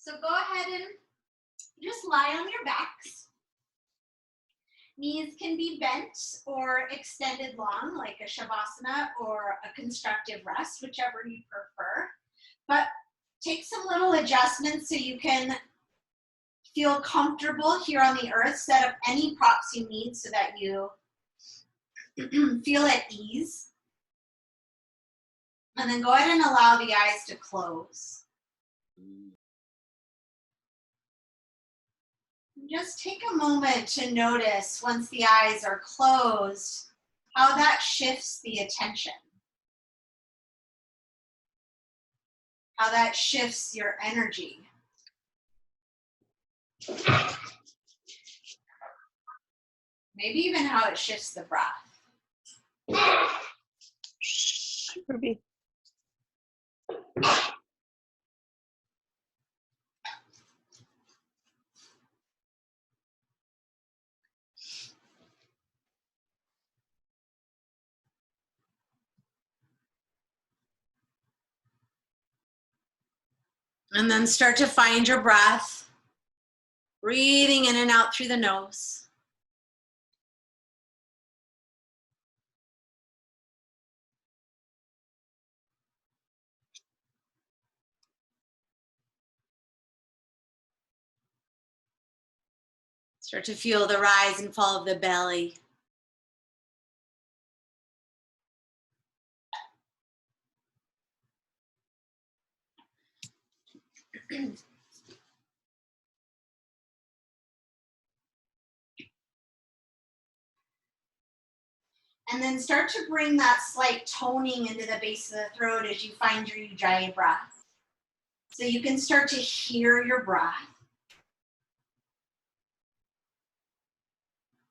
So go ahead and just lie on your backs. Knees can be bent or extended long, like a shavasana or a constructive rest, whichever you prefer. But take some little adjustments so you can feel comfortable here on the earth. Set up any props you need so that you feel at ease. And then go ahead and allow the eyes to close. Just take a moment to notice, once the eyes are closed, how that shifts the attention. How that shifts your energy. Maybe even how it shifts the breath. Ruby. And then start to find your breath, breathing in and out through the nose. Start to feel the rise and fall of the belly. And then start to bring that slight toning into the base of the throat as you find your Ujjayi breath. So you can start to hear your breath.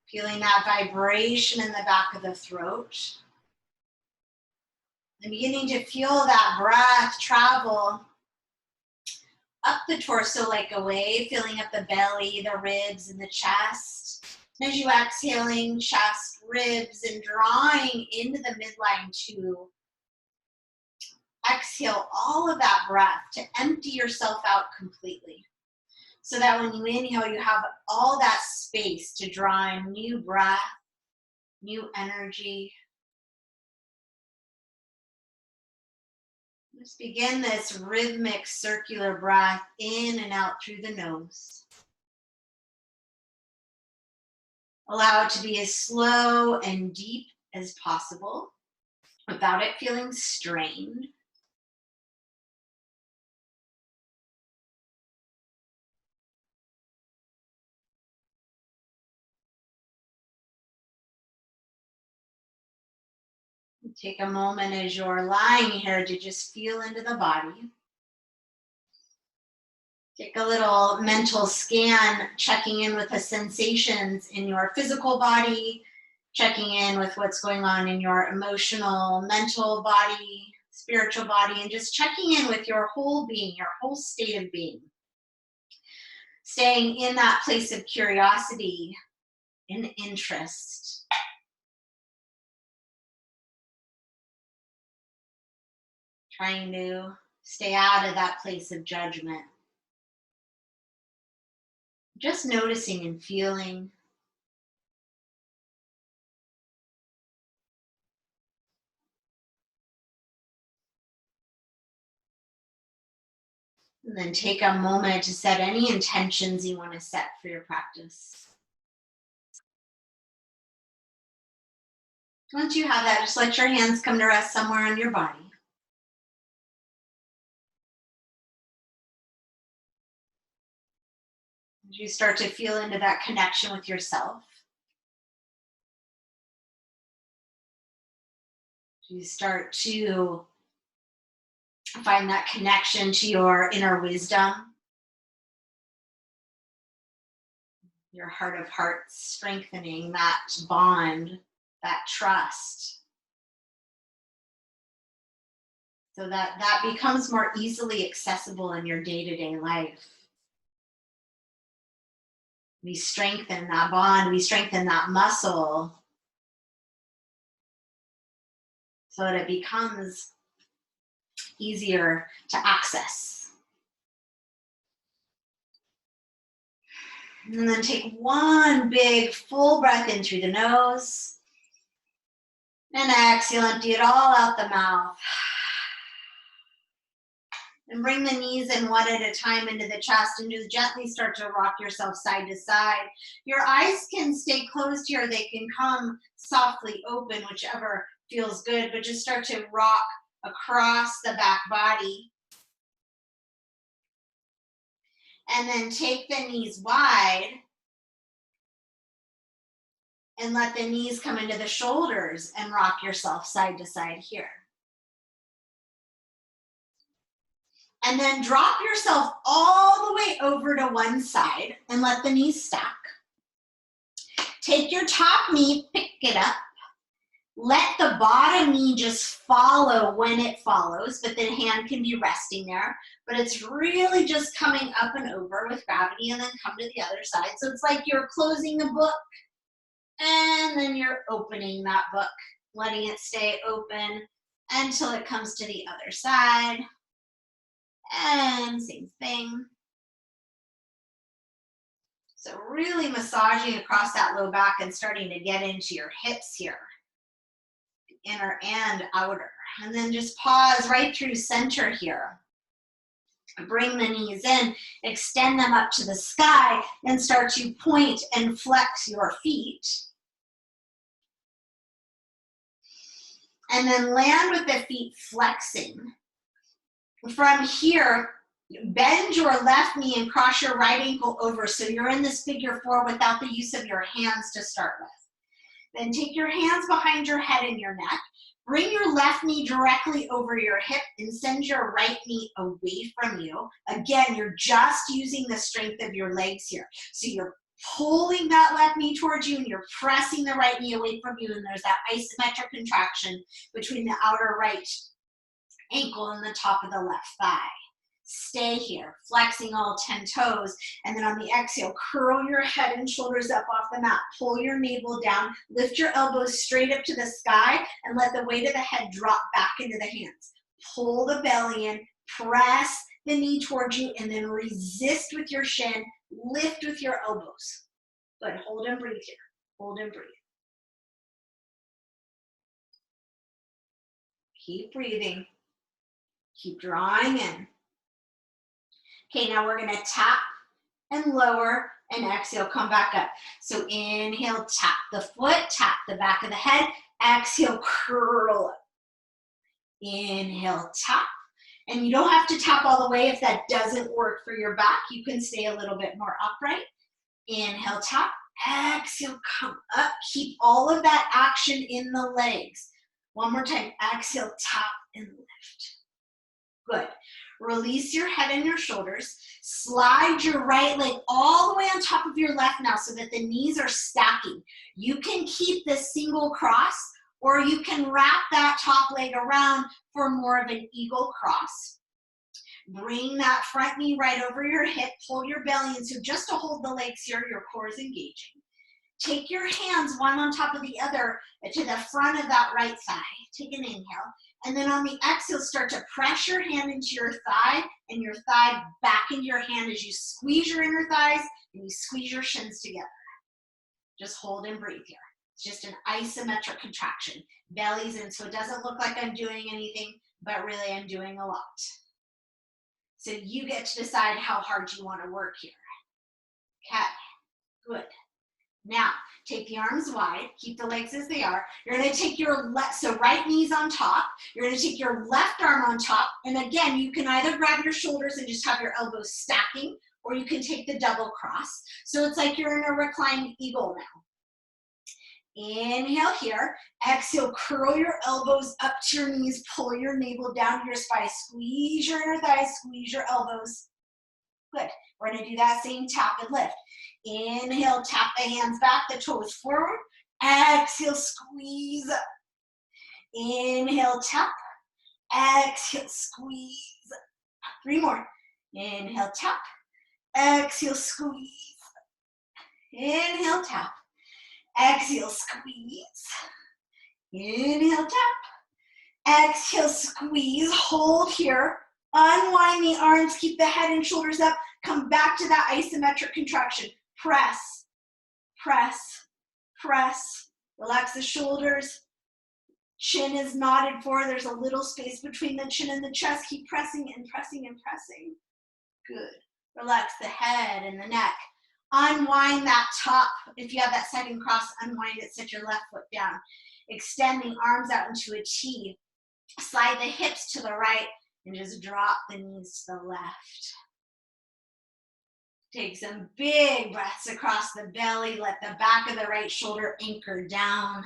Feeling that vibration in the back of the throat. And beginning to feel that breath travel up the torso like a wave, filling up the belly, the ribs, and the chest. And as you exhaling, chest, ribs, and drawing into the midline to exhale all of that breath to empty yourself out completely. So that when you inhale, you have all that space to draw in new breath, new energy. Just begin this rhythmic circular breath in and out through the nose. Allow it to be as slow and deep as possible without it feeling strained. Take a moment as you're lying here to just feel into the body. Take a little mental scan, checking in with the sensations in your physical body, checking in with what's going on in your emotional, mental body, spiritual body, and just checking in with your whole being, your whole state of being. Staying in that place of curiosity and interest. Trying to stay out of that place of judgment. Just noticing and feeling. And then take a moment to set any intentions you want to set for your practice. Once you have that, just let your hands come to rest somewhere on your body. As you start to feel into that connection with yourself. You start to find that connection to your inner wisdom. Your heart of hearts, strengthening that bond, that trust. So that becomes more easily accessible in your day-to-day life. We strengthen that bond, we strengthen that muscle so that it becomes easier to access. And then take one big full breath in through the nose. And exhale, empty it all out the mouth. And bring the knees in one at a time into the chest and just gently start to rock yourself side to side. Your eyes can stay closed here. They can come softly open, whichever feels good, but just start to rock across the back body. And then take the knees wide and let the knees come into the shoulders and rock yourself side to side here. And then drop yourself all the way over to one side and let the knees stack. Take your top knee, pick it up. Let the bottom knee just follow when it follows, but the hand can be resting there. But it's really just coming up and over with gravity and then come to the other side. So it's like you're closing the book and then you're opening that book, letting it stay open until it comes to the other side. And same thing. So really massaging across that low back and starting to get into your hips here, inner and outer. And then just pause right through center here. Bring the knees in, extend them up to the sky, and start to point and flex your feet. And then land with the feet flexing. From here, bend your left knee and cross your right ankle over so you're in this figure four without the use of your hands to start with. Then take your hands behind your head and your neck. Bring your left knee directly over your hip and send your right knee away from you. Again, you're just using the strength of your legs here. So you're pulling that left knee towards you and you're pressing the right knee away from you, and there's that isometric contraction between the outer right ankle and the top of the left thigh. Stay here, flexing all 10 toes, and then on the exhale, curl your head and shoulders up off the mat. Pull your navel down, lift your elbows straight up to the sky, and let the weight of the head drop back into the hands. Pull the belly in, press the knee towards you, and then resist with your shin, lift with your elbows. Good, hold and breathe here, hold and breathe. Keep breathing, keep drawing in. Okay, now we're gonna tap and lower and exhale, come back up. So inhale, tap the foot, tap the back of the head, exhale, curl up. Inhale, tap. And you don't have to tap all the way if that doesn't work for your back. You can stay a little bit more upright. Inhale, tap, exhale, come up. Keep all of that action in the legs. One more time, exhale, tap and lift. Good. Release your head and your shoulders. Slide your right leg all the way on top of your left now so that the knees are stacking. You can keep this single cross, or you can wrap that top leg around for more of an eagle cross. Bring that front knee right over your hip. Pull your belly in. So just to hold the legs here, your core is engaging. Take your hands one on top of the other to the front of that right thigh. Take an inhale. And then on the exhale, start to press your hand into your thigh and your thigh back into your hand as you squeeze your inner thighs and you squeeze your shins together. Just hold and breathe here. It's just an isometric contraction. Belly's in, so it doesn't look like I'm doing anything, but really I'm doing a lot. So you get to decide how hard you want to work here. Okay, good. Now, take the arms wide, keep the legs as they are. You're gonna take your left, so right knee's on top. You're gonna take your left arm on top, and again, you can either grab your shoulders and just have your elbows stacking, or you can take the double cross. So it's like you're in a reclined eagle now. Inhale here, exhale, curl your elbows up to your knees, pull your navel down to your spine, squeeze your inner thighs, squeeze your elbows. Good, we're gonna do that same tap and lift. Inhale, tap the hands back, the toes forward. Exhale, squeeze up. Inhale, tap. Exhale, squeeze. 3 more. Inhale, tap. Exhale, squeeze. Inhale, tap. Exhale, squeeze. Inhale, tap. Exhale, squeeze. Hold here. Unwind the arms. Keep the head and shoulders up. Come back to that isometric contraction. press, press, press. Relax the shoulders. Chin is nodded forward. There's a little space between the chin and the chest. Keep pressing and pressing and pressing. Good. Relax the head and the neck. Unwind that top. If you have that second cross, unwind it. Set your left foot down. Extend the arms out into a T. Slide the hips to the right and just drop the knees to the left. Take some big breaths across the belly. Let the back of the right shoulder anchor down.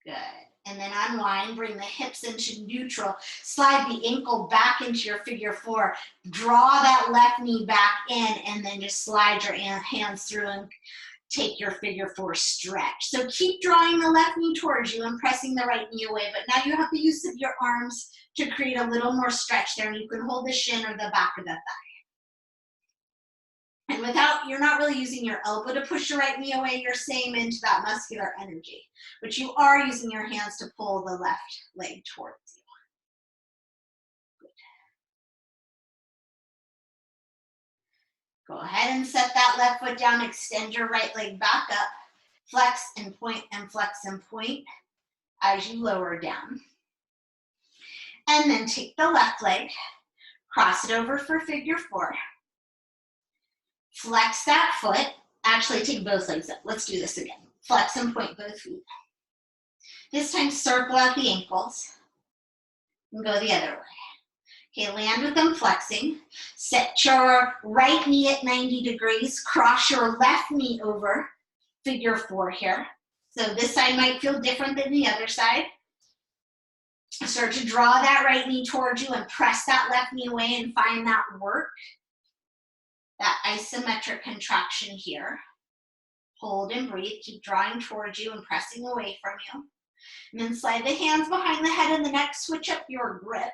Good. And then unwind, bring the hips into neutral. Slide the ankle back into your figure four. Draw that left knee back in and then just slide your hands through and take your figure four stretch. So keep drawing the left knee towards you and pressing the right knee away. But now you have the use of your arms to create a little more stretch there. And you can hold the shin or the back of the thigh. And you're not really using your elbow to push your right knee away, you're staying into that muscular energy. But you are using your hands to pull the left leg towards you. Good. Go ahead and set that left foot down, extend your right leg back up, flex and point as you lower down. And then take the left leg, cross it over for figure four. Flex that foot. Actually, take both legs up. Let's do this again. Flex and point both feet. This time, circle out the ankles and go the other way. Okay, land with them flexing. Set your right knee at 90 degrees. Cross your left knee over, figure four here. So this side might feel different than the other side. Start to draw that right knee towards you and press that left knee away and find that work. That isometric contraction here. Hold and breathe. Keep drawing towards you and pressing away from you. And then slide the hands behind the head and the neck. Switch up your grip.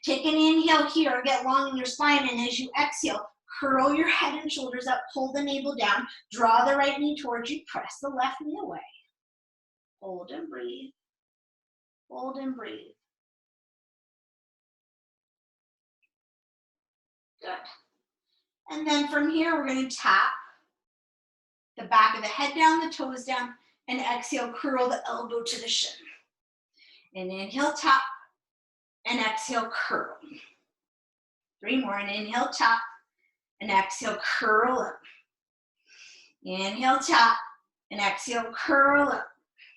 Take an inhale here. Get long in your spine. And as you exhale, curl your head and shoulders up. Pull the navel down. Draw the right knee towards you. Press the left knee away. Hold and breathe. Hold and breathe. Good. And then from here, we're going to tap the back of the head down, the toes down, and exhale, curl the elbow to the shin. And inhale, tap, and exhale, curl. 3 more, and inhale, tap, and exhale, curl up. Inhale, tap, and exhale, curl up.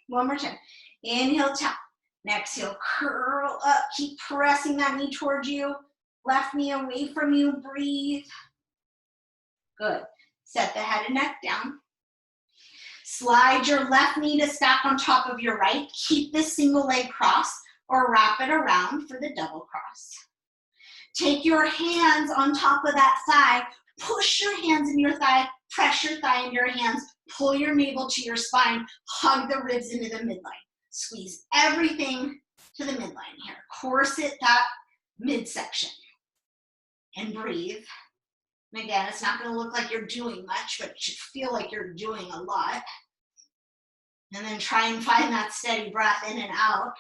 1 more time. Inhale, tap, and exhale, curl up. Keep pressing that knee towards you. Left knee away from you, breathe. Good. Set the head and neck down. Slide your left knee to stack on top of your right. Keep this single leg cross or wrap it around for the double cross. Take your hands on top of that thigh. Push your hands in your thigh. Press your thigh into your hands. Pull your navel to your spine. Hug the ribs into the midline. Squeeze everything to the midline here. Corset that midsection. And breathe. And again, it's not going to look like you're doing much, but you feel like you're doing a lot. And then try and find that steady breath in and out.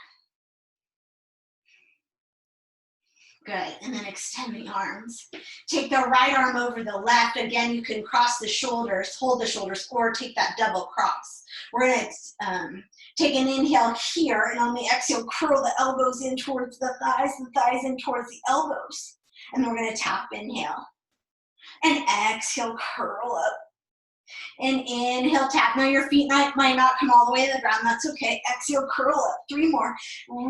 Good. And then extend the arms. Take the right arm over the left. Again, you can cross the shoulders, hold the shoulders, or take that double cross. We're going to take an inhale here, and on the exhale, curl the elbows in towards the thighs in towards the elbows. And then we're going to tap, inhale. And exhale, curl up. And inhale, tap. Now your feet might not come all the way to the ground. That's okay. Exhale, curl up. 3 more.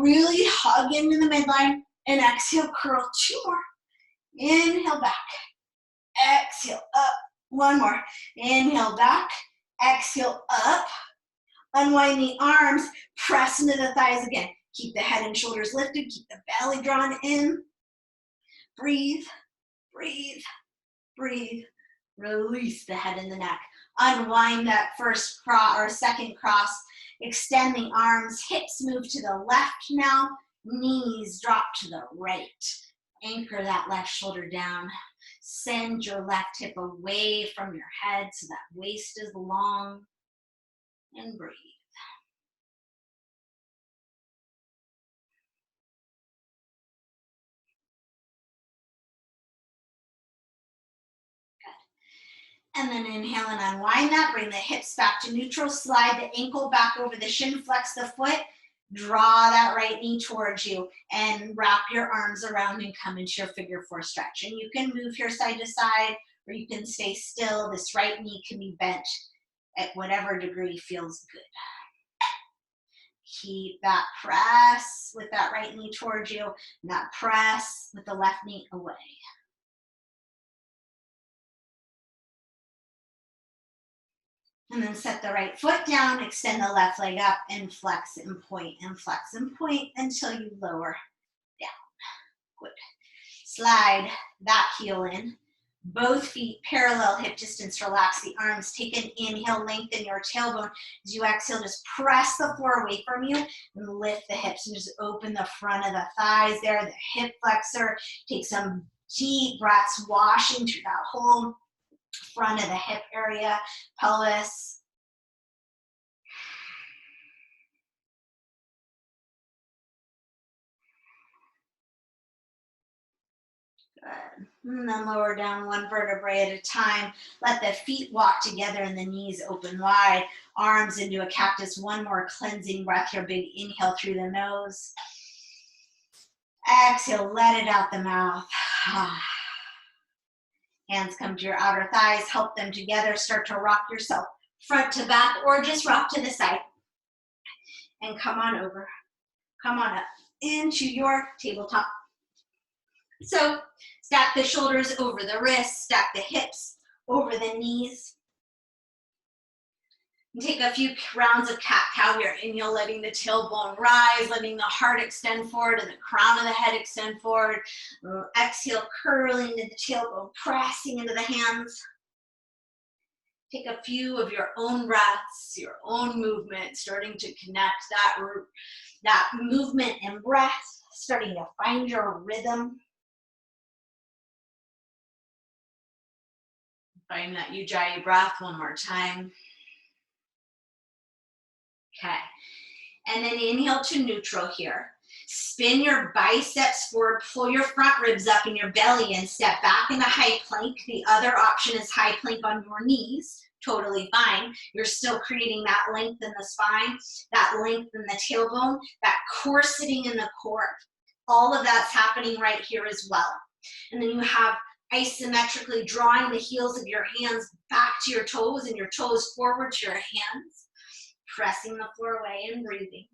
Really hug into the midline. And exhale, curl. 2 more. Inhale, back. Exhale, up. 1 more. Inhale, back. Exhale, up. Unwind the arms. Press into the thighs again. Keep the head and shoulders lifted. Keep the belly drawn in. Breathe. Breathe. Breathe. Release the head and the neck. Unwind that first cross or second cross. Extend the arms. Hips move to the left now. Knees drop to the right. Anchor that left shoulder down. Send your left hip away from your head so that waist is long. And breathe. And then inhale and unwind that. Bring the hips back to neutral. Slide the ankle back over the shin. Flex the foot. Draw that right knee towards you and wrap your arms around and come into your figure four stretch. And you can move here side to side or you can stay still. This right knee can be bent at whatever degree feels good. Keep that press with that right knee towards you and that press with the left knee away. And then set the right foot down, extend the left leg up and flex and point until you lower down. Good. Slide that heel in. Both feet parallel hip distance, relax the arms. Take an inhale, lengthen your tailbone. As you exhale, just press the floor away from you and lift the hips and just open the front of the thighs there, the hip flexor. Take some deep breaths, washing through that whole front of the hip area, pelvis. Good. And then lower down one vertebrae at a time. Let the feet walk together and the knees open wide. Arms into a cactus. One more cleansing breath here. Big inhale through the nose. Exhale, let it out the mouth. Hands come to your outer thighs. Help them together. Start to rock yourself front to back or just rock to the side. And come on over. Come on up into your tabletop. So stack the shoulders over the wrists, stack the hips over the knees. And take a few rounds of cat-cow here. Inhale, letting the tailbone rise, letting the heart extend forward and the crown of the head extend forward. Exhale, curling into the tailbone, pressing into the hands. Take a few of your own breaths, your own movement, starting to connect that movement and breath, starting to find your rhythm. Find that Ujjayi breath one more time. Okay. And then inhale to neutral here. Spin your biceps forward, pull your front ribs up in your belly and step back into high plank. The other option is high plank on your knees. Totally fine. You're still creating that length in the spine, that length in the tailbone, that core sitting in the core. All of that's happening right here as well. And then you have isometrically drawing the heels of your hands back to your toes and your toes forward to your hands. Pressing the floor away and breathing.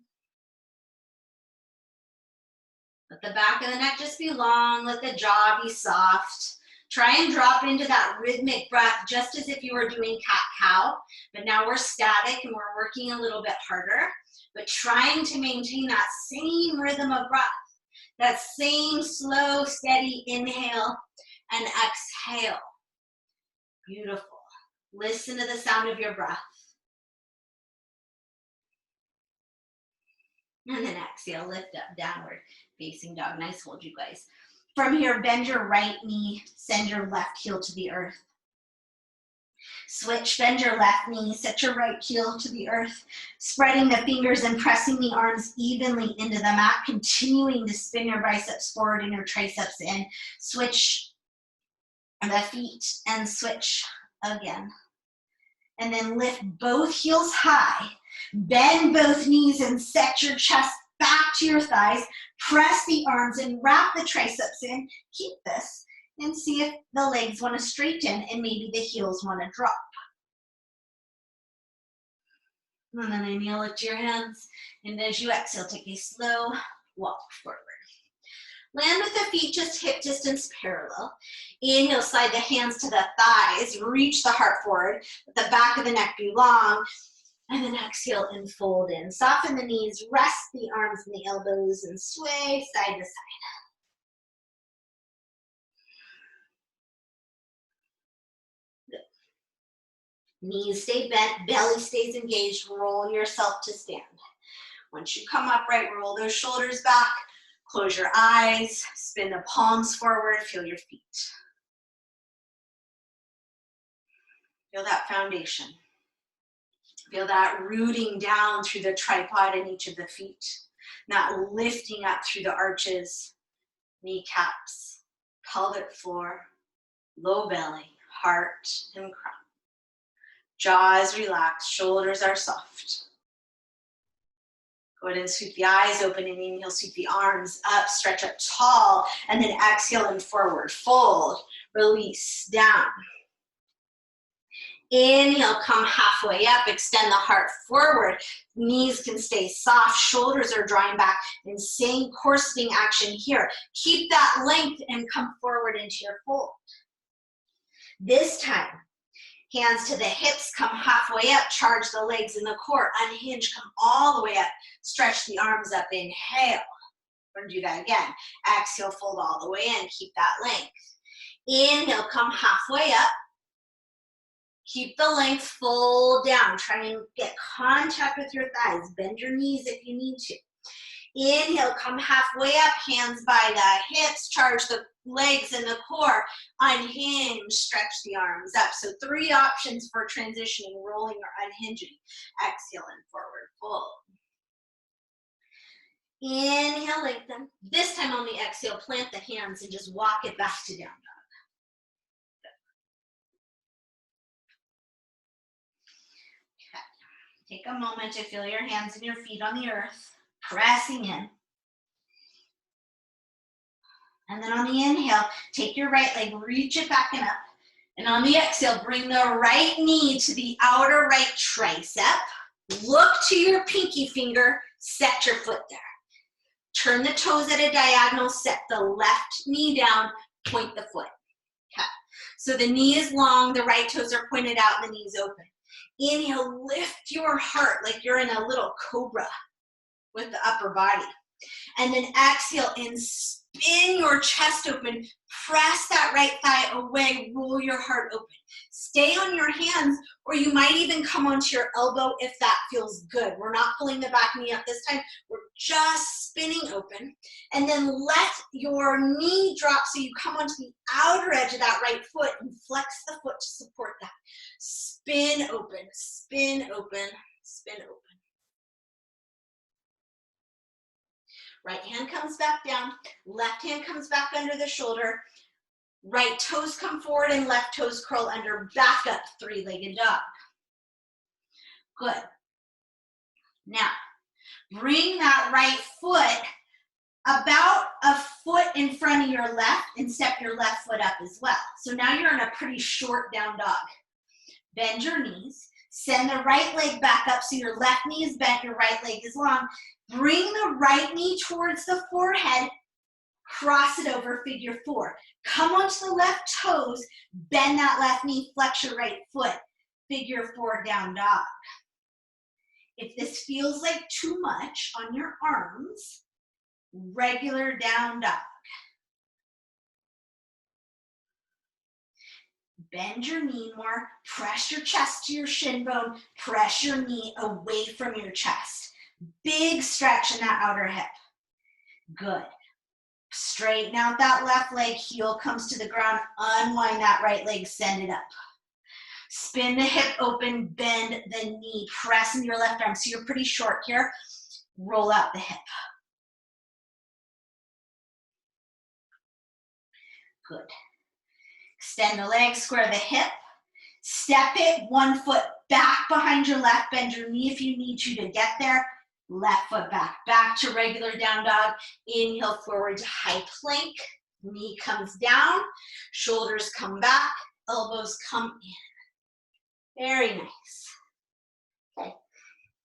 Let the back of the neck just be long. Let the jaw be soft. Try and drop into that rhythmic breath just as if you were doing cat-cow. But now we're static and we're working a little bit harder. But trying to maintain that same rhythm of breath. That same slow, steady inhale and exhale. Beautiful. Listen to the sound of your breath. And then exhale, lift up, downward facing dog. Nice hold, you guys. From here, bend your right knee, send your left heel to the earth. Switch, bend your left knee, set your right heel to the earth, spreading the fingers and pressing the arms evenly into the mat, continuing to spin your biceps forward and your triceps in. Switch the feet and switch again. And then lift both heels high. Bend both knees and set your chest back to your thighs. Press the arms and wrap the triceps in. Keep this and see if the legs want to straighten and maybe the heels want to drop. And then inhale, lift your hands. And as you exhale, take a slow walk forward. Land with the feet just hip distance parallel. Inhale, slide the hands to the thighs. Reach the heart forward. Let the back of the neck be long. And then exhale and fold in. Soften the knees, rest the arms and the elbows, and sway side to side. Good. Knees stay bent, belly stays engaged. Roll yourself to stand. Once you come upright, roll those shoulders back. Close your eyes, spin the palms forward, feel your feet. Feel that foundation. Feel that rooting down through the tripod in each of the feet. That lifting up through the arches, kneecaps, pelvic floor, low belly, heart, and crown. Jaw is relaxed, shoulders are soft. Go ahead and sweep the eyes open and inhale, sweep the arms up, stretch up tall, and then exhale and forward, fold, release, down. Inhale, come halfway up, extend the heart forward. Knees can stay soft, shoulders are drawing back, and same corseting action here. Keep that length and come forward into your fold. This time, hands to the hips, come halfway up, charge the legs in the core, unhinge, come all the way up, stretch the arms up, inhale. We're gonna do that again. Exhale, fold all the way in, keep that length. Inhale, come halfway up. Keep the length, fold down. Try and get contact with your thighs. Bend your knees if you need to. Inhale, come halfway up, hands by the hips, charge the legs and the core, unhinge, stretch the arms up. So 3 options for transitioning, rolling or unhinging. Exhale and forward fold. Inhale, lengthen. This time on the exhale, plant the hands and just walk it back to down dog. Okay. Take a moment to feel your hands and your feet on the earth, pressing in. And then on the inhale, take your right leg, reach it back and up. And on the exhale, bring the right knee to the outer right tricep. Look to your pinky finger, set your foot there. Turn the toes at a diagonal, set the left knee down, point the foot. Okay. So the knee is long, the right toes are pointed out, and the knee's open. Inhale, lift your heart like you're in a little cobra with the upper body. And then exhale and spin your chest open. Press that right thigh away, roll your heart open. Stay on your hands, or you might even come onto your elbow if that feels good. We're not pulling the back knee up this time. We're just spinning open. And then let your knee drop so you come onto the outer edge of that right foot and flex the foot to support that. Spin open, spin open, spin open. Right hand comes back down, left hand comes back under the shoulder, right toes come forward and left toes curl under, back up, 3-legged dog. Good. Now, bring that right foot about a foot in front of your left and step your left foot up as well. So now you're in a pretty short down dog. Bend your knees, send the right leg back up so your left knee is bent, your right leg is long. Bring the right knee towards the forehead, cross it over, figure 4. Come onto the left toes, bend that left knee, flex your right foot, figure 4 down dog. If this feels like too much on your arms, regular down dog. Bend your knee more, press your chest to your shin bone, press your knee away from your chest. Big stretch in that outer hip. Good. Straighten out that left leg, heel comes to the ground, unwind that right leg, send it up. Spin the hip open, bend the knee, press into your left arm. So you're pretty short here. Roll out the hip. Good. Extend the leg, square the hip. Step it, 1 foot back behind your left, bend your knee if you need to get there. Left foot back, back to regular down dog. Inhale forward to high plank. Knee comes down, shoulders come back, elbows come in. Very nice. Okay.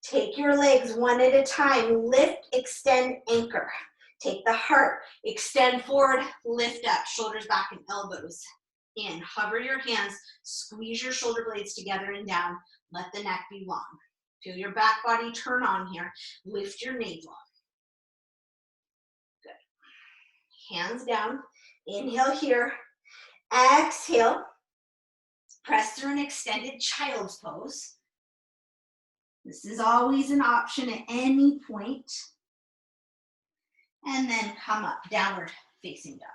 Take your legs one at a time. Lift, extend, anchor. Take the heart, extend forward, lift up, shoulders back and elbows in. Hover your hands, squeeze your shoulder blades together and down. Let the neck be long. Feel your back body turn on here. Lift your navel. Good. Hands down. Inhale here. Exhale. Press through an extended child's pose. This is always an option at any point. And then come up, downward facing dog.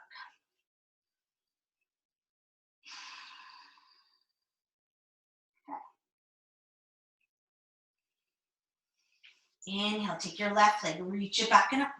Inhale, take your left leg, reach it back and up.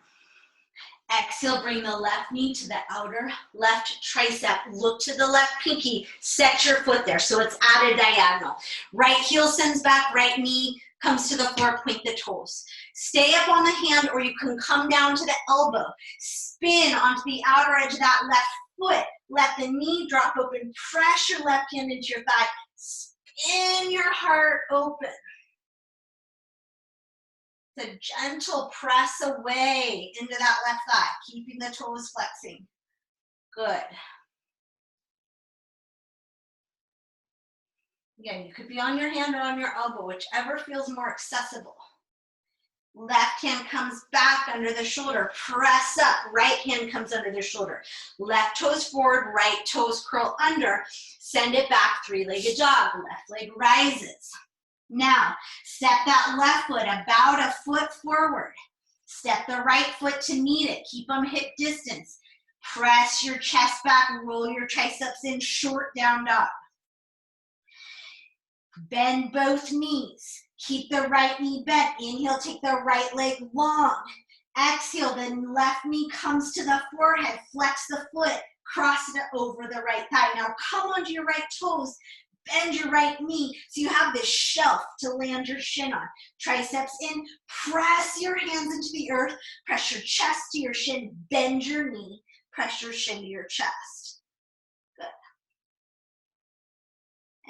Exhale, bring the left knee to the outer left tricep. Look to the left pinky. Set your foot there so it's at a diagonal. Right heel sends back, right knee comes to the floor, point the toes. Stay up on the hand or you can come down to the elbow. Spin onto the outer edge of that left foot. Let the knee drop open. Press your left hand into your thigh. Spin your heart open. It's a gentle press away into that left thigh, keeping the toes flexing. Good. Again, you could be on your hand or on your elbow, whichever feels more accessible. Left hand comes back under the shoulder. Press up. Right hand comes under the shoulder. Left toes forward, right toes curl under. Send it back, three-legged dog. Left leg rises. Now, step that left foot about a foot forward. Step the right foot to meet it. Keep them hip distance. Press your chest back, roll your triceps in, short down dog. Bend both knees. Keep the right knee bent. Inhale, take the right leg long. Exhale, the left knee comes to the forehead. Flex the foot, cross it over the right thigh. Now come onto your right toes. Bend your right knee so you have this shelf to land your shin on. Triceps in, press your hands into the earth, press your chest to your shin, bend your knee, press your shin to your chest. Good.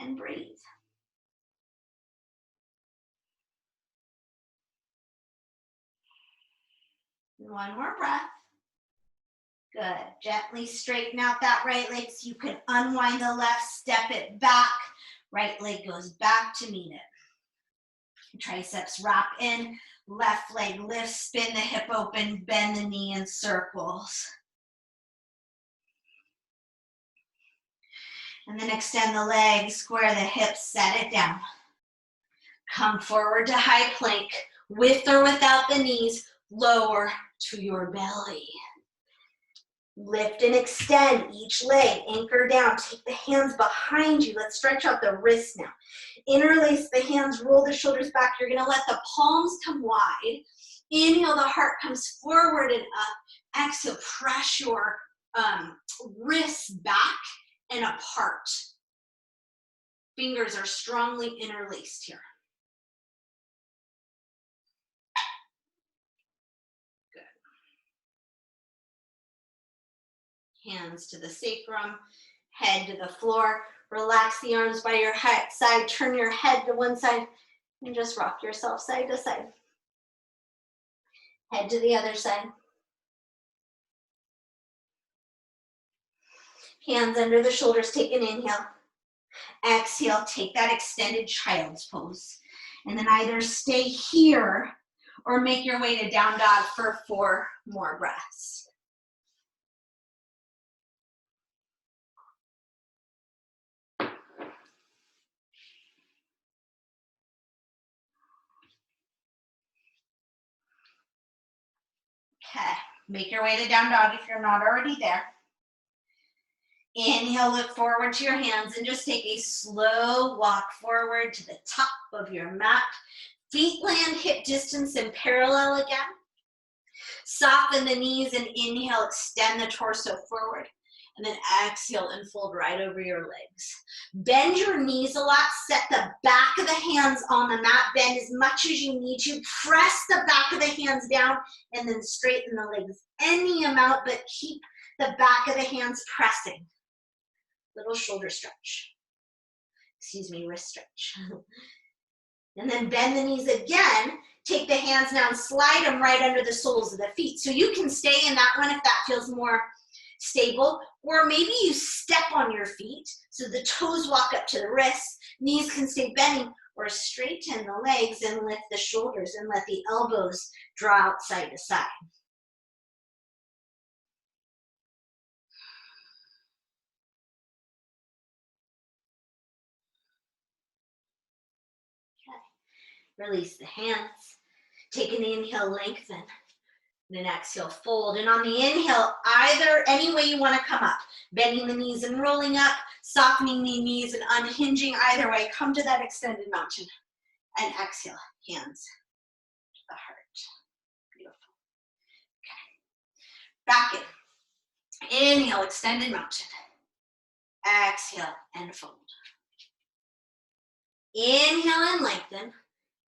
And breathe. One more breath. Good. Gently straighten out that right leg so you can unwind the left, step it back. Right leg goes back to meet it. Triceps wrap in, left leg lifts, spin the hip open, bend the knee in circles. And then extend the legs, square the hips, set it down. Come forward to high plank, with or without the knees, lower to your belly. Lift and extend each leg, anchor down, take the hands behind you. Let's stretch out the wrists now. Interlace the hands, roll the shoulders back. You're gonna let the palms come wide. Inhale, the heart comes forward and up. Exhale, press your wrists back and apart. Fingers are strongly interlaced here. Hands to the sacrum, head to the floor. Relax the arms by your side. Turn your head to one side and just rock yourself side to side. Head to the other side. Hands under the shoulders. Take an inhale. Exhale, take that extended child's pose. And then either stay here or make your way to down dog for 4 more breaths. Okay, make your way to down dog if you're not already there. Inhale, look forward to your hands and just take a slow walk forward to the top of your mat. Feet land hip distance and parallel again. Soften the knees and inhale, extend the torso forward. And then exhale and fold right over your legs. Bend your knees a lot. Set the back of the hands on the mat. Bend as much as you need to. Press the back of the hands down and then straighten the legs any amount, but keep the back of the hands pressing. Little shoulder stretch. Excuse me, wrist stretch. And then bend the knees again. Take the hands now and slide them right under the soles of the feet. So you can stay in that one if that feels more stable, or maybe you step on your feet so the toes walk up to the wrists, knees can stay bending, or straighten the legs and lift the shoulders and let the elbows draw out side to side. Okay. Release the hands. Take an inhale, lengthen. And then exhale, fold. And on the inhale, any way you want to come up. Bending the knees and rolling up, softening the knees and unhinging either way. Come to that extended mountain. And exhale, hands to the heart. Beautiful. back in. Inhale, extended mountain. Exhale and fold. Inhale and lengthen.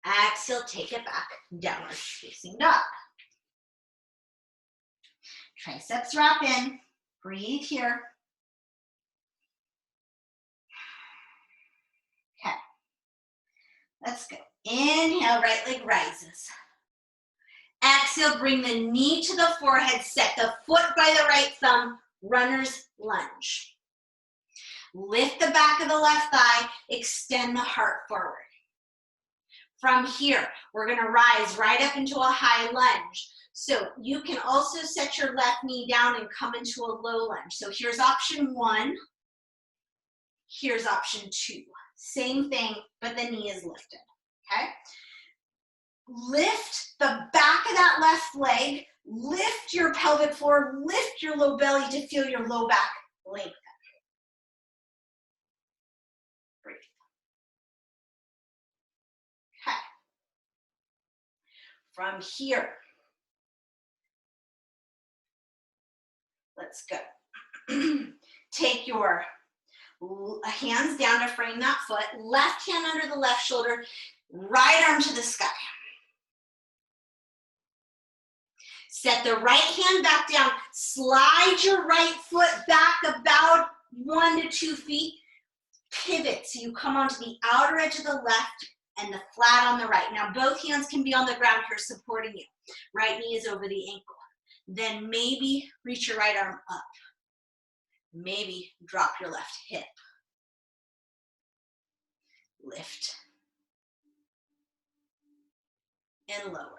Exhale, take it back, downward facing dog. Triceps wrap in, breathe here. Okay, let's go. Inhale, right leg rises. Exhale, bring the knee to the forehead, set the foot by the right thumb, runner's lunge. Lift the back of the left thigh, extend the heart forward. From here, we're gonna rise right up into a high lunge. So you can also set your left knee down and come into a low lunge. So here's option 1, here's option 2. Same thing, but the knee is lifted, okay? Lift the back of that left leg, lift your pelvic floor, lift your low belly to feel your low back lengthen. Breathe. Okay. From here, let's go. Take your hands down to frame that foot, left hand under the left shoulder, right arm to the sky. Set the right hand back down, slide your right foot back about 1 to 2 feet, pivot so you come onto the outer edge of the left and the flat on the right. Now both hands can be on the ground here supporting you. Right knee is over the ankle. Then maybe reach your right arm up. Maybe drop your left hip. Lift and lower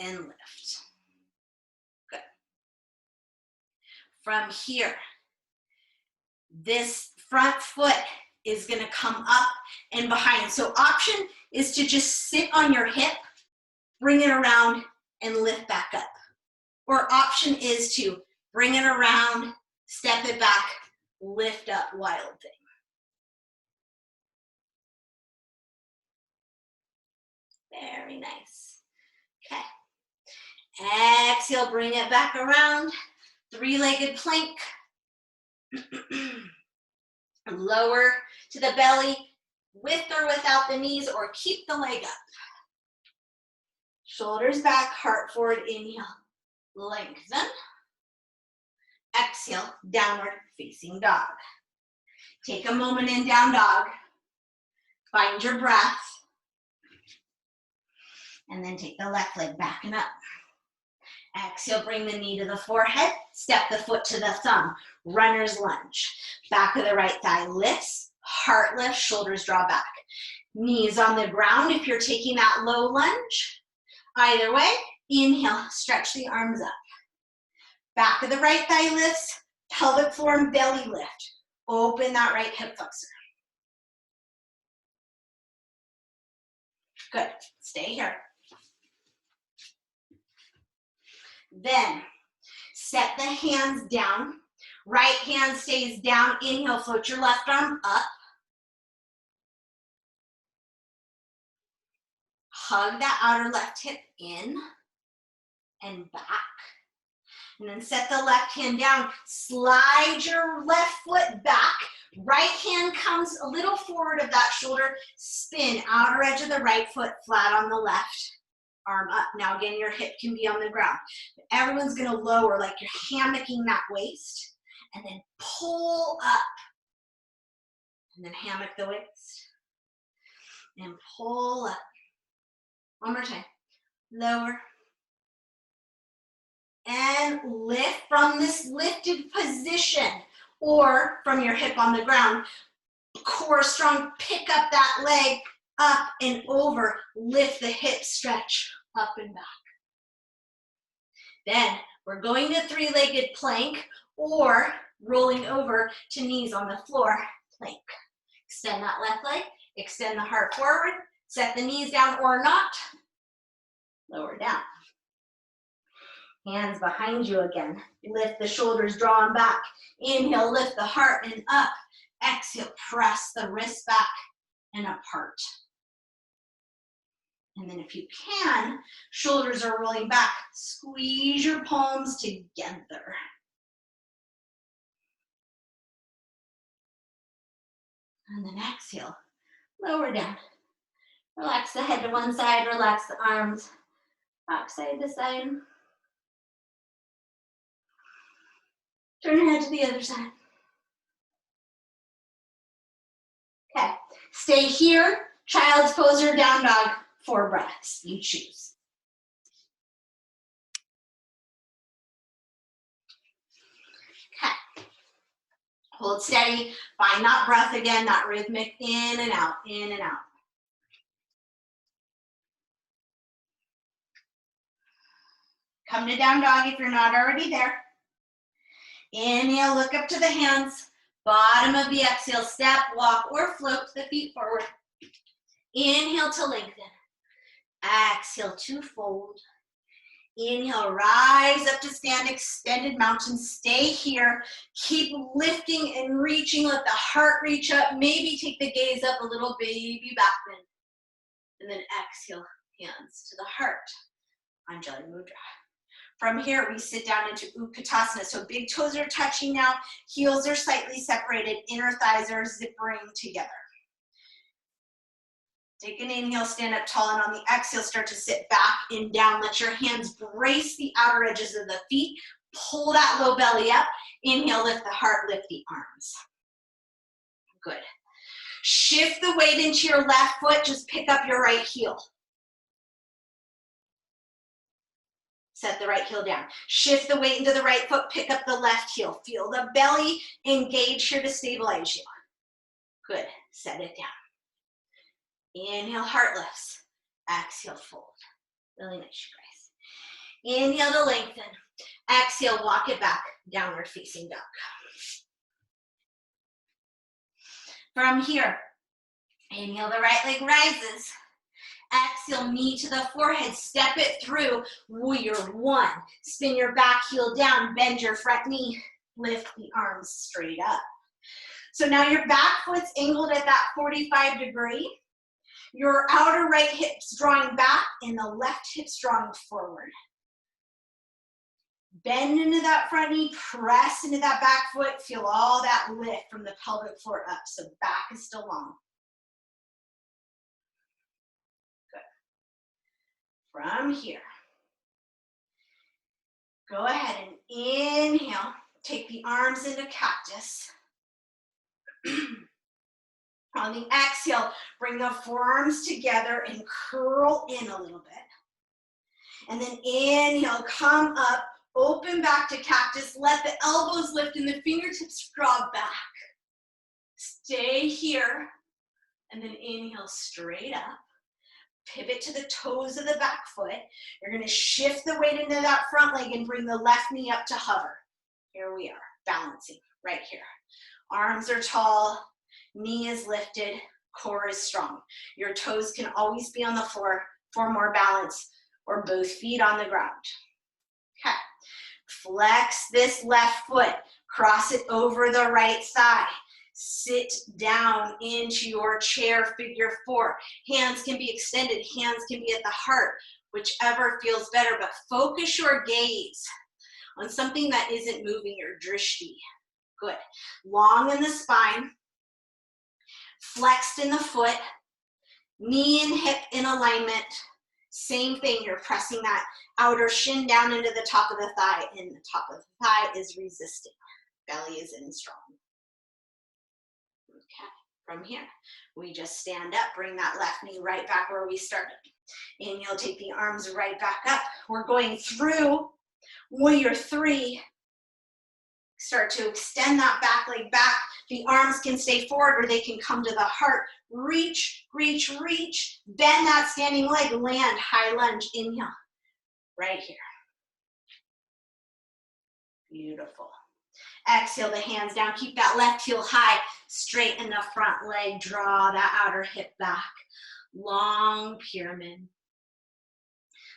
and lift. Good. From here, this front foot is going to come up and behind. So option is to just sit on your hip, bring it around, and lift back up. Or option is to bring it around, step it back, lift up, wild thing. Very nice. Okay. Exhale, bring it back around. 3-legged plank. Lower to the belly, with or without the knees, or keep the leg up. Shoulders back, heart forward, inhale, lengthen. Exhale, downward facing dog. Take a moment in down dog. Find your breath. And then take the left leg back and up. Exhale, bring the knee to the forehead, step the foot to the thumb, runner's lunge. Back of the right thigh lifts, heart lifts, shoulders draw back. Knees on the ground if you're taking that low lunge. Either way, inhale, stretch the arms up. Back of the right thigh lifts, pelvic floor and belly lift. Open that right hip flexor. Good, stay here. Then, set the hands down. Right hand stays down. Inhale, float your left arm up. Hug that outer left hip in and back. And then set the left hand down. Slide your left foot back. Right hand comes a little forward of that shoulder. Spin, outer edge of the right foot, flat on the left. Arm up. Now again, your hip can be on the ground. Everyone's gonna lower like you're hammocking that waist, and then pull up, and then hammock the waist, and pull up. One more time. Lower, and lift from this lifted position, or from your hip on the ground. Core strong, pick up that leg, up and over, lift the hip, stretch, up and back. Then we're going to 3-legged plank or rolling over to knees on the floor, plank. Extend that left leg, extend the heart forward, set the knees down or not, lower down. Hands behind you again. Lift the shoulders, draw them back. Inhale, lift the heart and up. Exhale, press the wrists back and apart. And then if you can, shoulders are rolling back. Squeeze your palms together. And then exhale, lower down. Relax the head to one side, relax the arms, rock side to side. Turn your head to the other side. Okay, stay here, child's pose or down dog, 4 breaths, you choose. Okay, hold steady, find that breath again, that rhythmic in and out, in and out. Come to down dog if you're not already there. Inhale, look up to the hands. Bottom of the exhale, step, walk, or float the feet forward. Inhale to lengthen. Exhale to fold. Inhale, rise up to stand, extended mountain. Stay here. Keep lifting and reaching. Let the heart reach up. Maybe take the gaze up a little, baby back bend. And then exhale, hands to the heart. Anjali Mudra. From here, we sit down into Utkatasana. So big toes are touching now. Heels are slightly separated. Inner thighs are zippering together. Take an inhale, stand up tall, and on the exhale, start to sit back and down. Let your hands brace the outer edges of the feet. Pull that low belly up. Inhale, lift the heart, lift the arms. Good. Shift the weight into your left foot. Just pick up your right heel. Set the right heel down. Shift the weight into the right foot, pick up the left heel. Feel the belly engage here to stabilize you. Good, set it down. Inhale, heart lifts. Exhale, fold. Really nice, you guys. Inhale to lengthen. Exhale, walk it back, downward facing dog. From here, inhale, the right leg rises. Exhale, knee to the forehead, step it through, warrior 1. Spin your back heel down, bend your front knee, lift the arms straight up. So now your back foot's angled at that 45 degree. Your outer right hip's drawing back and the left hip's drawing forward. Bend into that front knee, press into that back foot, feel all that lift from the pelvic floor up, so back is still long. From here, go ahead and inhale, take the arms into cactus. On the exhale, bring the forearms together and curl in a little bit. And then inhale, come up, open back to cactus, let the elbows lift and the fingertips draw back. Stay here, and then inhale straight up. Pivot to the toes of the back foot. You're going to shift the weight into that front leg and bring the left knee up to hover. Here we are, balancing right here. Arms are tall, knee is lifted, core is strong. Your toes can always be on the floor for more balance, or both feet on the ground. Okay, flex this left foot, cross it over the right thigh. Sit down into your chair, figure 4. Hands can be extended, hands can be at the heart, whichever feels better, but focus your gaze on something that isn't moving your drishti. Good. Long in the spine, flexed in the foot, knee and hip in alignment. Same thing, you're pressing that outer shin down into the top of the thigh, and the top of the thigh is resisting. Belly is in strong. Okay, from here, we just stand up, bring that left knee right back where we started. Inhale, take the arms right back up. We're going through warrior 3. Start to extend that back leg back. The arms can stay forward or they can come to the heart. Reach, reach, reach. Bend that standing leg, land, high lunge, inhale. Right here. Beautiful. Exhale the hands down. Keep that left heel high. Straighten the front leg. Draw that outer hip back. Long pyramid.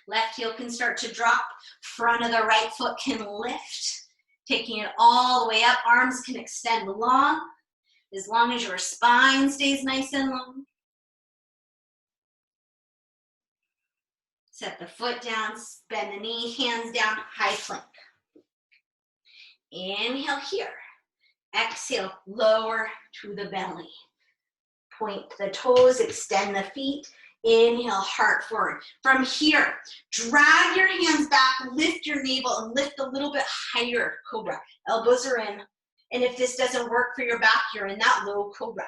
Left heel can start to drop. Front of the right foot can lift. Taking it all the way up. Arms can extend long as your spine stays nice and long. Set the foot down, bend the knee, hands down, high plank. Inhale here. Exhale, lower to the belly. Point the toes, extend the feet. Inhale, heart forward. From here, drag your hands back, lift your navel, and lift a little bit higher, cobra. Elbows are in. And if this doesn't work for your back, you're in that low cobra.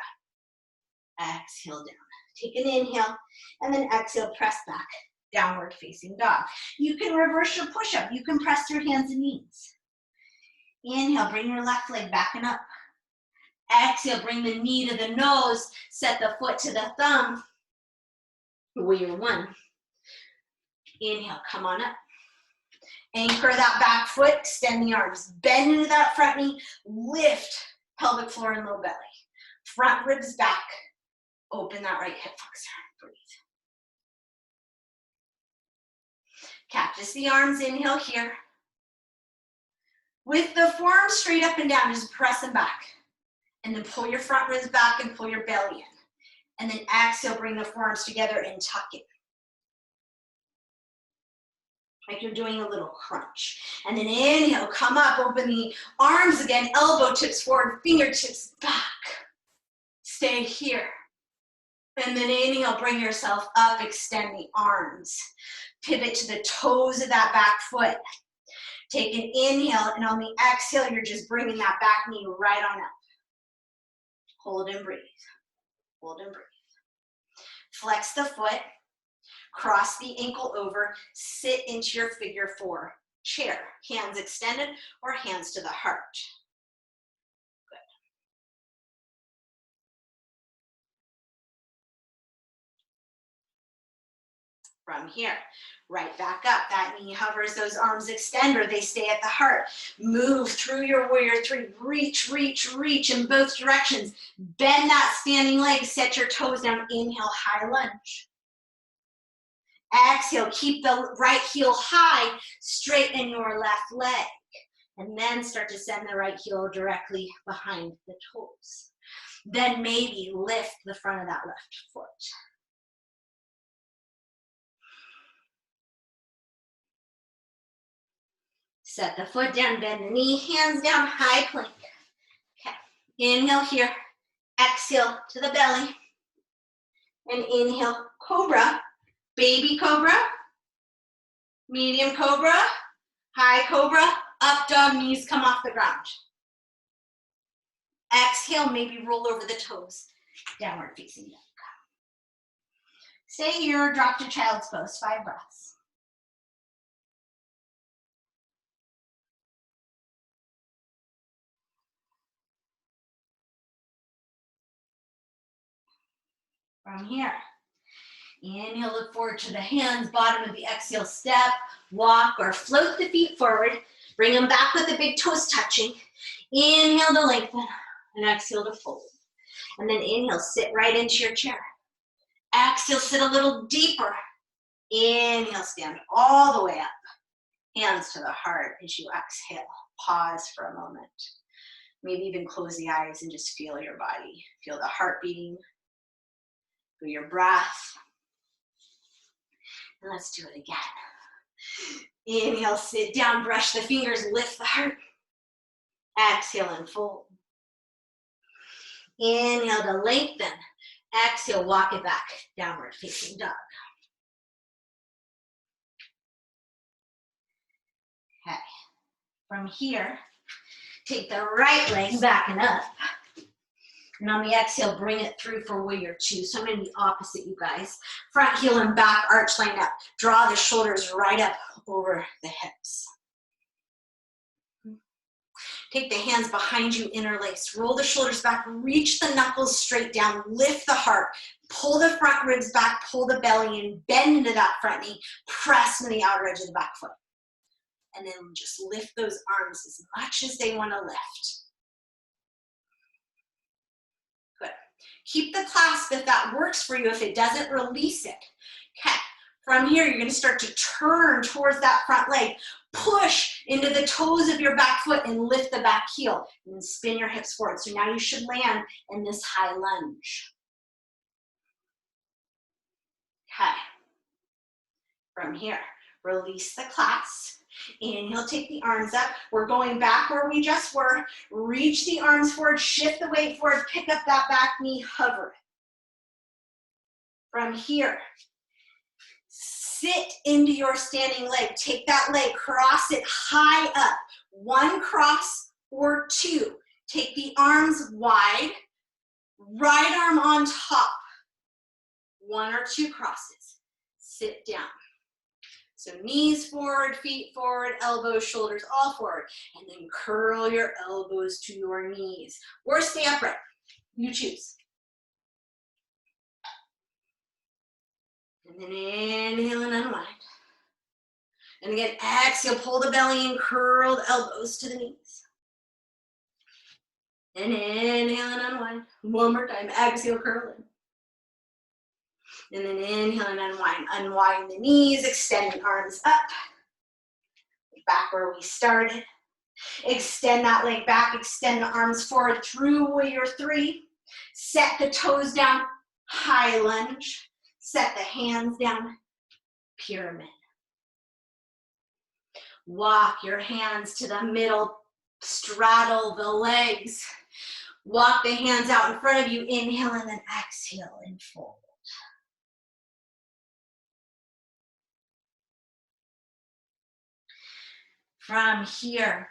Exhale down. Take an inhale, and then exhale, press back. Downward facing dog. You can reverse your push-up. You can press your hands and knees. Inhale, bring your left leg back and up. Exhale, bring the knee to the nose. Set the foot to the thumb. Warrior one. Inhale, come on up. Anchor that back foot, extend the arms. Bend into that front knee. Lift pelvic floor and low belly. Front ribs back. Open that right hip flexor. Breathe. Cactus the arms, inhale here. With the forearms straight up and down, just press them back. And then pull your front ribs back and pull your belly in. And then exhale, bring the forearms together and tuck it. Like you're doing a little crunch. And then inhale, come up, open the arms again, elbow tips forward, fingertips back. Stay here. And then inhale, bring yourself up, extend the arms. Pivot to the toes of that back foot. Take an inhale, and on the exhale, you're just bringing that back knee right on up. Hold and breathe. Hold and breathe. Flex the foot. Cross the ankle over. Sit into your figure four chair. Hands extended or hands to the heart. From here, right back up. That knee hovers, those arms extend or they stay at the heart. Move through your warrior three. Reach, reach, reach in both directions. Bend that standing leg, set your toes down. Inhale, high lunge. Exhale, keep the right heel high, straighten your left leg. And then start to send the right heel directly behind the toes. Then maybe lift the front of that left foot. Set the foot down, bend the knee, hands down, high plank. Okay, inhale here, exhale to the belly. And inhale, cobra, baby cobra, medium cobra, high cobra, up dog, knees come off the ground. Exhale, maybe roll over the toes, downward facing dog. Stay here, drop to child's pose, 5 breaths. From here, inhale, look forward to the hands, bottom of the exhale, step, walk, or float the feet forward. Bring them back with the big toes touching. Inhale to lengthen, and exhale to fold. And then inhale, sit right into your chair. Exhale, sit a little deeper. Inhale, stand all the way up. Hands to the heart as you exhale. Pause for a moment. Maybe even close the eyes and just feel your body. Feel the heart beating. Feel your breath. And let's do it again. Inhale, sit down, brush the fingers, lift the heart. Exhale and fold. Inhale to lengthen. Exhale, walk it back, downward facing dog. Okay, from here, take the right leg back and up. And on the exhale, bring it through for warrior two. So I'm going to be opposite you guys. Front heel and back, arch line up. Draw the shoulders right up over the hips. Take the hands behind you, interlace. Roll the shoulders back, reach the knuckles straight down, lift the heart. Pull the front ribs back, pull the belly in, bend into that front knee, press to the outer edge of the back foot. And then just lift those arms as much as they want to lift. Good. Keep the clasp if that works for you. If it doesn't, release it. Okay. From here, you're going to start to turn towards that front leg. Push into the toes of your back foot and lift the back heel. And then spin your hips forward. So now you should land in this high lunge. Okay. From here, release the clasp. Inhale, take the arms up. We're going back where we just were. Reach the arms forward, shift the weight forward, pick up that back knee, hover it. From here, sit into your standing leg. Take that leg, cross it high up. One cross or two. Take the arms wide, right arm on top. One or two crosses. Sit down. So knees forward, feet forward, elbows, shoulders all forward. And then curl your elbows to your knees. Or stay upright. You choose. And then inhale and unwind. And again, exhale, pull the belly in, curl the elbows to the knees. And inhale and unwind. One more time, exhale, curl in. And then inhale and unwind. Unwind the knees, extend the arms up. Back where we started. Extend that leg back, extend the arms forward through warrior three. Set the toes down, high lunge. Set the hands down, pyramid. Walk your hands to the middle, straddle the legs. Walk the hands out in front of you, inhale and then exhale and fold. From here,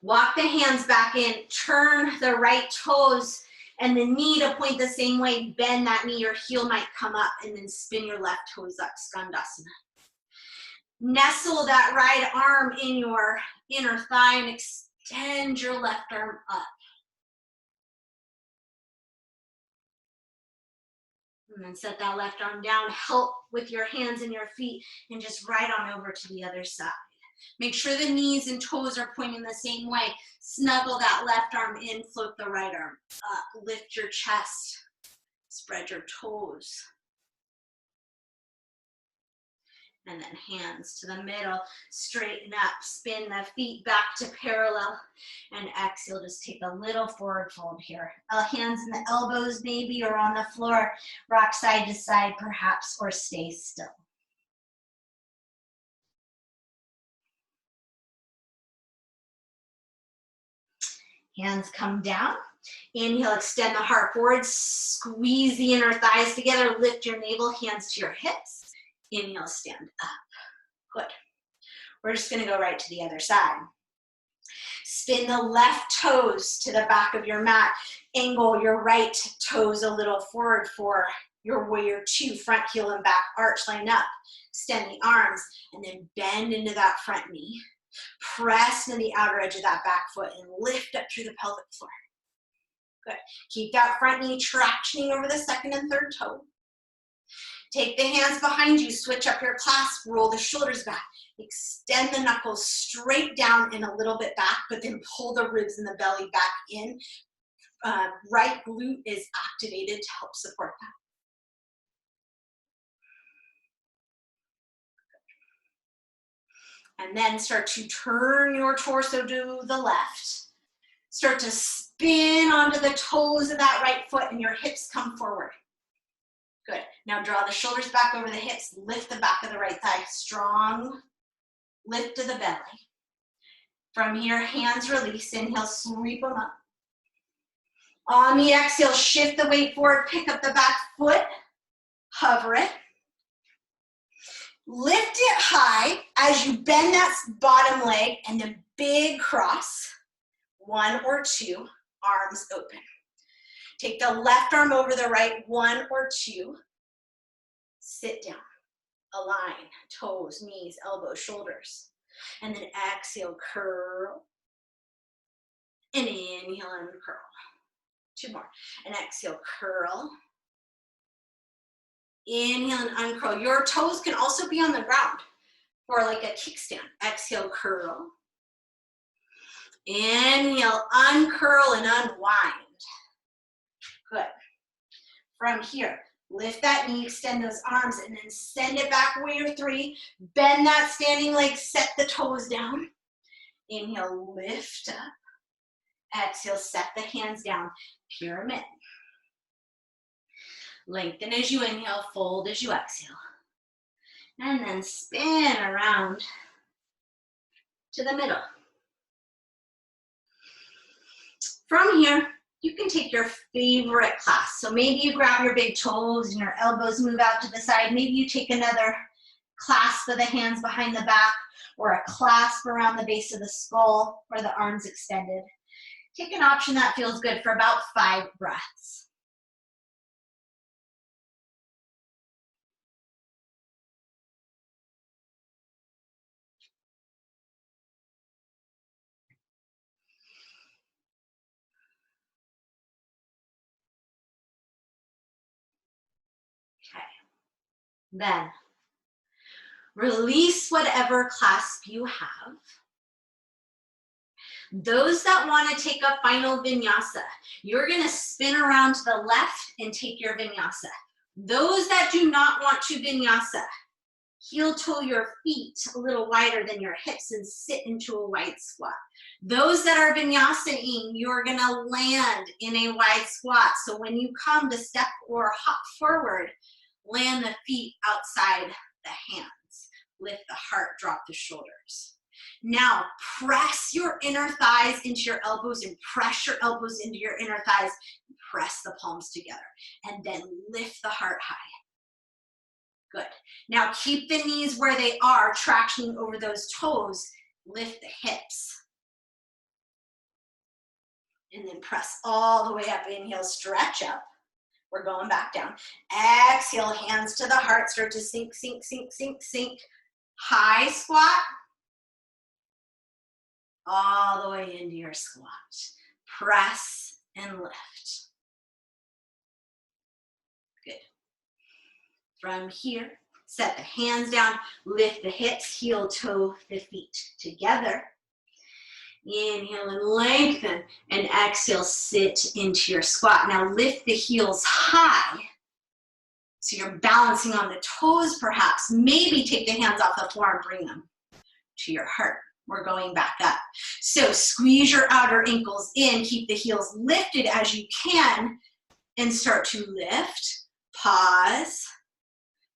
walk the hands back in, turn the right toes and the knee to point the same way. Bend that knee, your heel might come up, and then spin your left toes up, Skandasana. Nestle that right arm in your inner thigh and extend your left arm up. And then set that left arm down, help with your hands and your feet, and just right on over to the other side. Make sure the knees and toes are pointing the same way. Snuggle that left arm in, float the right arm up. Lift your chest, spread your toes. And then hands to the middle, straighten up, spin the feet back to parallel, and exhale, just take a little forward fold here. Hands in the elbows maybe, or on the floor, rock side to side perhaps, or stay still. Hands come down. Inhale, extend the heart forward, squeeze the inner thighs together, lift your navel, hands to your hips. Inhale, stand up. Good. We're just gonna go right to the other side. Spin the left toes to the back of your mat. Angle your right toes a little forward for your warrior two. Front heel and back arch, line up. Extend the arms and then bend into that front knee. Press into the outer edge of that back foot and lift up through the pelvic floor. Good. Keep that front knee tractioning over the second and third toe. Take the hands behind you, switch up your clasp, roll the shoulders back. Extend the knuckles straight down and a little bit back, but then pull the ribs and the belly back in. Right glute is activated to help support that. And then start to turn your torso to the left. Start to spin onto the toes of that right foot and your hips come forward. Good. Now draw the shoulders back over the hips, lift the back of the right thigh, strong lift to the belly. From here, hands release, inhale, sweep them up. On the exhale, shift the weight forward, pick up the back foot, hover it. Lift it high as you bend that bottom leg and then big cross, one or two, arms open. Take the left arm over the right, one or two. Sit down, align, toes, knees, elbows, shoulders. And then exhale, curl. And inhale and curl. Two more. And exhale, curl. Inhale and uncurl. Your toes can also be on the ground for like a kickstand. Exhale, curl. Inhale, uncurl and unwind. Good. From here, lift that knee, extend those arms, and then send it back, warrior three. Bend that standing leg, set the toes down. Inhale, lift up. Exhale, set the hands down, pyramid. Lengthen as you inhale, fold as you exhale. And then spin around to the middle. From here, you can take your favorite class. So maybe you grab your big toes and your elbows move out to the side. Maybe you take another clasp of the hands behind the back, or a clasp around the base of the skull, or the arms extended. Take an option that feels good for about 5 breaths. Okay. Then release whatever clasp you have. Those that want to take a final vinyasa, you're going to spin around to the left and take your vinyasa. Those that do not want to vinyasa, heel toe your feet a little wider than your hips and sit into a wide squat. Those that are vinyasa-ing, you're going to land in a wide squat. So when you come to step or hop forward, land the feet outside the hands. Lift the heart, drop the shoulders. Now, press your inner thighs into your elbows and press your elbows into your inner thighs. Press the palms together and then lift the heart high. Good. Now, keep the knees where they are, tractioning over those toes. Lift the hips. And then press all the way up. Inhale, stretch up. We're going back down. Exhale, hands to the heart. Start to sink, sink, sink, sink, sink. High squat. All the way into your squat. Press and lift. Good. From here, set the hands down, lift the hips, heel toe the feet together. Inhale and lengthen, and exhale, sit into your squat. Now lift the heels high. So you're balancing on the toes perhaps. Maybe take the hands off the floor and bring them to your heart. We're going back up. So squeeze your outer ankles in, keep the heels lifted as you can, and start to lift. Pause.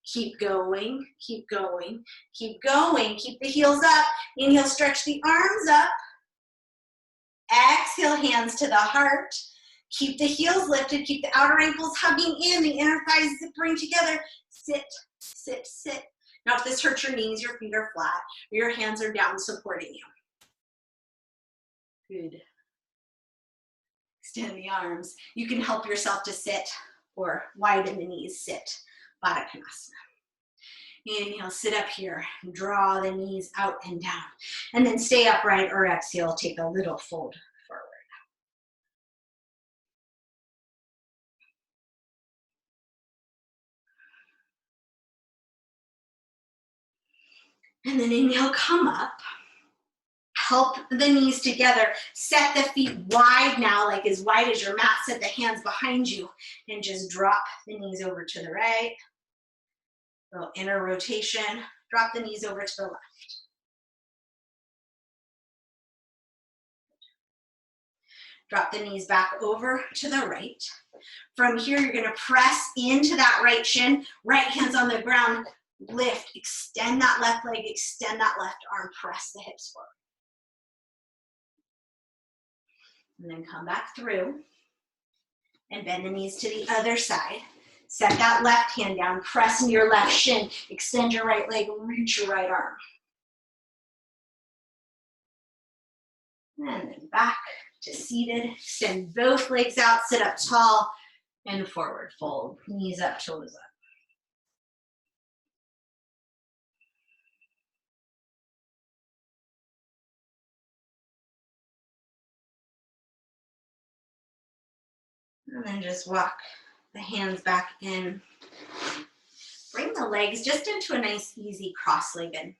Keep going, keep going, keep going. Keep the heels up. Inhale, stretch the arms up. Exhale, hands to the heart. Keep the heels lifted. Keep the outer ankles hugging in, the inner thighs zippering together. Sit, sit, sit. Now, if this hurts your knees, your feet are flat, or your hands are down supporting you. Good. Extend the arms. You can help yourself to sit or widen the knees, sit. Baddha Konasana. Inhale, sit up here. Draw the knees out and down. And then stay upright or exhale, take a little fold forward. And then inhale, come up. Help the knees together. Set the feet wide now, like as wide as your mat. Set the hands behind you and just drop the knees over to the right. Little inner rotation. Drop the knees over to the left. Drop the knees back over to the right. From here, you're going to press into that right shin. Right hand's on the ground. Lift. Extend that left leg. Extend that left arm. Press the hips forward. And then come back through and bend the knees to the other side. Set that left hand down, press into your left shin, extend your right leg, reach your right arm. And then back to seated, extend both legs out, sit up tall, and forward fold. Knees up, toes up. And then just walk the hands back in. Bring the legs just into a nice, easy cross-legged.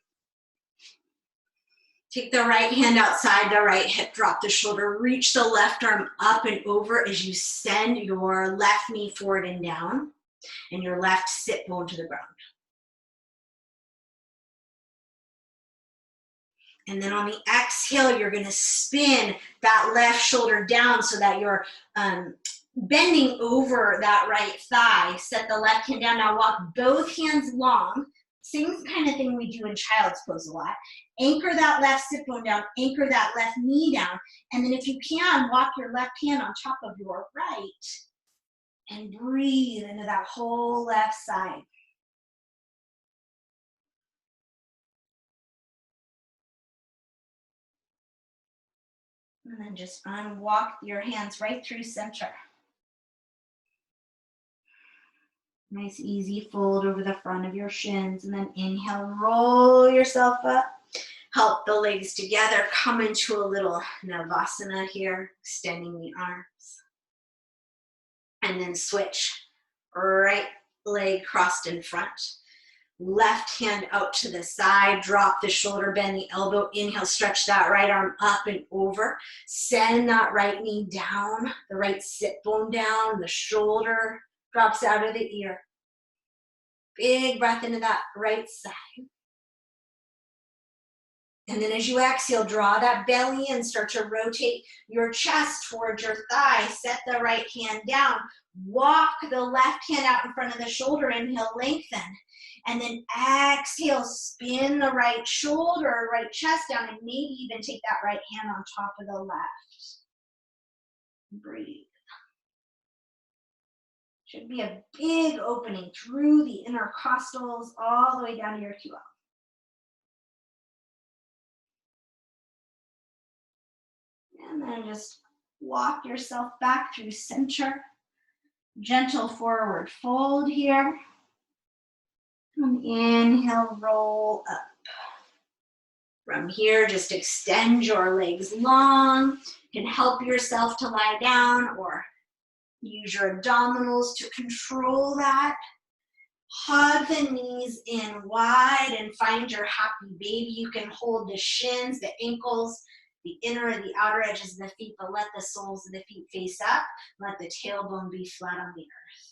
Take the right hand outside the right hip, drop the shoulder, reach the left arm up and over as you send your left knee forward and down, and your left sit bone to the ground. And then on the exhale, you're going to spin that left shoulder down so that you're bending over that right thigh. Set the left hand down. Now walk both hands long. Same kind of thing we do in child's pose a lot. Anchor that left sit bone down, anchor that left knee down, and then if you can, walk your left hand on top of your right and breathe into that whole left side. And then just unwalk your hands right through center. Nice easy fold over the front of your shins, and then inhale, roll yourself up. Help the legs together, come into a little Navasana here, extending the arms. And then switch, right leg crossed in front. Left hand out to the side, drop the shoulder, bend the elbow, inhale, stretch that right arm up and over. Send that right knee down, the right sit bone down, the shoulder drops out of the ear. Big breath into that right side. And then as you exhale, draw that belly and start to rotate your chest towards your thigh. Set the right hand down. Walk the left hand out in front of the shoulder. Inhale, lengthen. And then exhale, spin the right shoulder, right chest down, and maybe even take that right hand on top of the left. Breathe. Should be a big opening through the intercostals all the way down to your QL. And then just walk yourself back through center. Gentle forward fold here. And inhale, roll up. From here, just extend your legs long. You can help yourself to lie down or use your abdominals to control that. Hug the knees in wide and find your happy baby. You can hold the shins, the ankles, the inner and the outer edges of the feet, but let the soles of the feet face up. Let the tailbone be flat on the earth.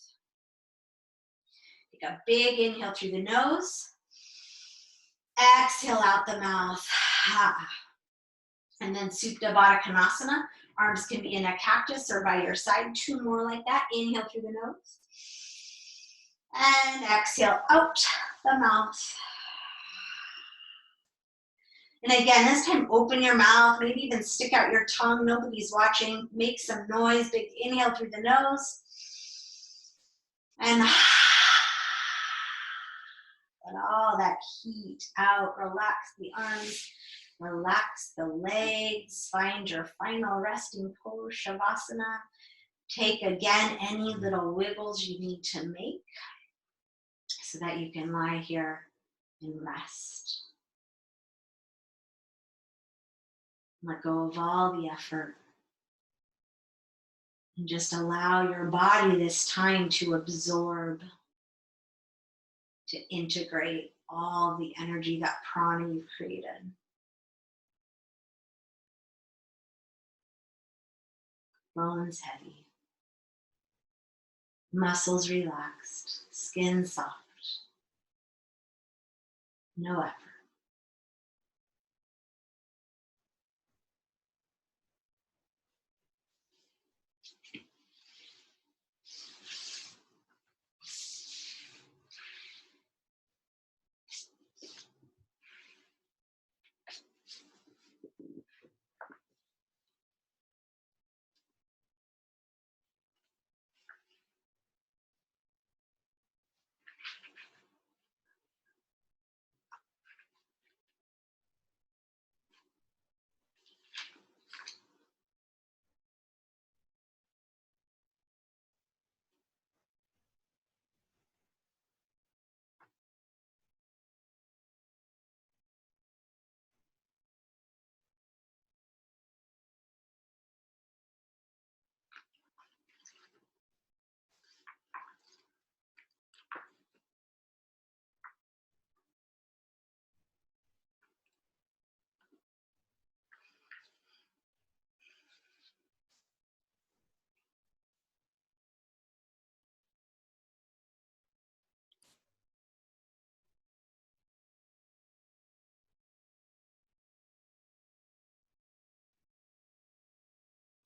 Take a big inhale through the nose. Exhale out the mouth. And then Supta Baddha Konasana. Arms can be in a cactus or by your side. 2 more like that. Inhale through the nose. And exhale out the mouth. And again, this time open your mouth, maybe even stick out your tongue. Nobody's watching. Make some noise. Big inhale through the nose. And let all that heat out. Relax the arms. Relax the legs. Find your final resting pose, Shavasana. Take again any little wiggles you need to make so that you can lie here and rest. Let go of all the effort. And just allow your body this time to absorb, to integrate all the energy, that prana you've created. Bones heavy. Muscles relaxed. Skin soft. No effort.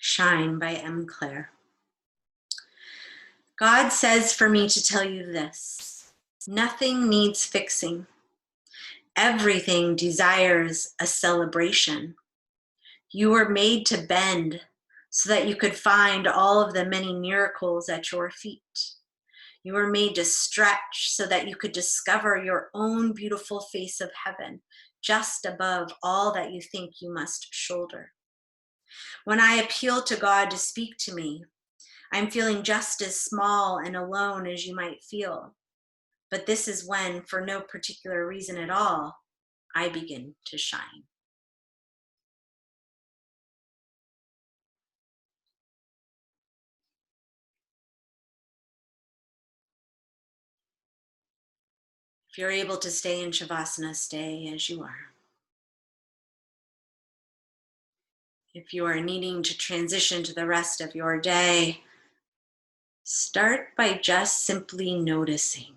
Shine by M. Claire. God says for me to tell you this: nothing needs fixing. Everything desires a celebration. You were made to bend so that you could find all of the many miracles at your feet. You were made to stretch so that you could discover your own beautiful face of heaven just above all that you think you must shoulder. When I appeal to God to speak to me, I'm feeling just as small and alone as you might feel. But this is when, for no particular reason at all, I begin to shine. If you're able to stay in Shavasana, stay as you are. If you are needing to transition to the rest of your day, start by just simply noticing.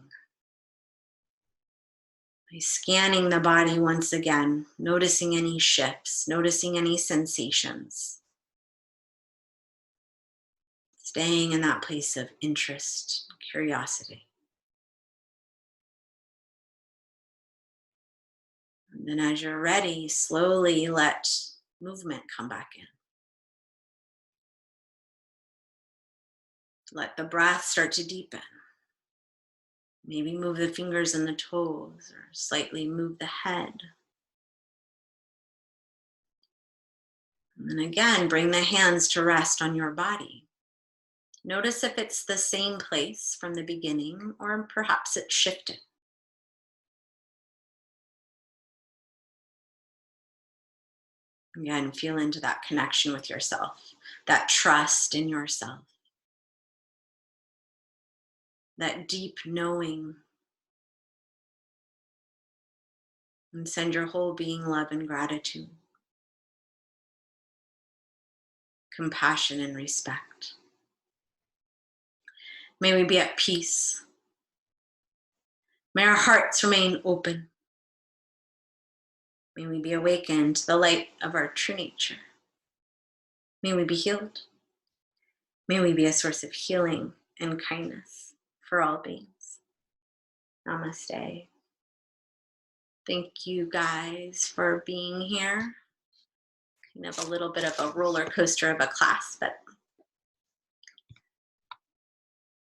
By scanning the body once again, noticing any shifts, noticing any sensations. Staying in that place of interest, curiosity. And then as you're ready, slowly let movement come back in. Let the breath start to deepen. Maybe move the fingers and the toes or slightly move the head. And then again, bring the hands to rest on your body. Notice if it's the same place from the beginning or perhaps it's shifted. Again, feel into that connection with yourself, that trust in yourself, that deep knowing. And send your whole being love and gratitude, compassion and respect. May we be at peace. May our hearts remain open. May we be awakened to the light of our true nature. May we be healed. May we be a source of healing and kindness for all beings. Namaste. Thank you guys for being here. Kind of a little bit of a roller coaster of a class, but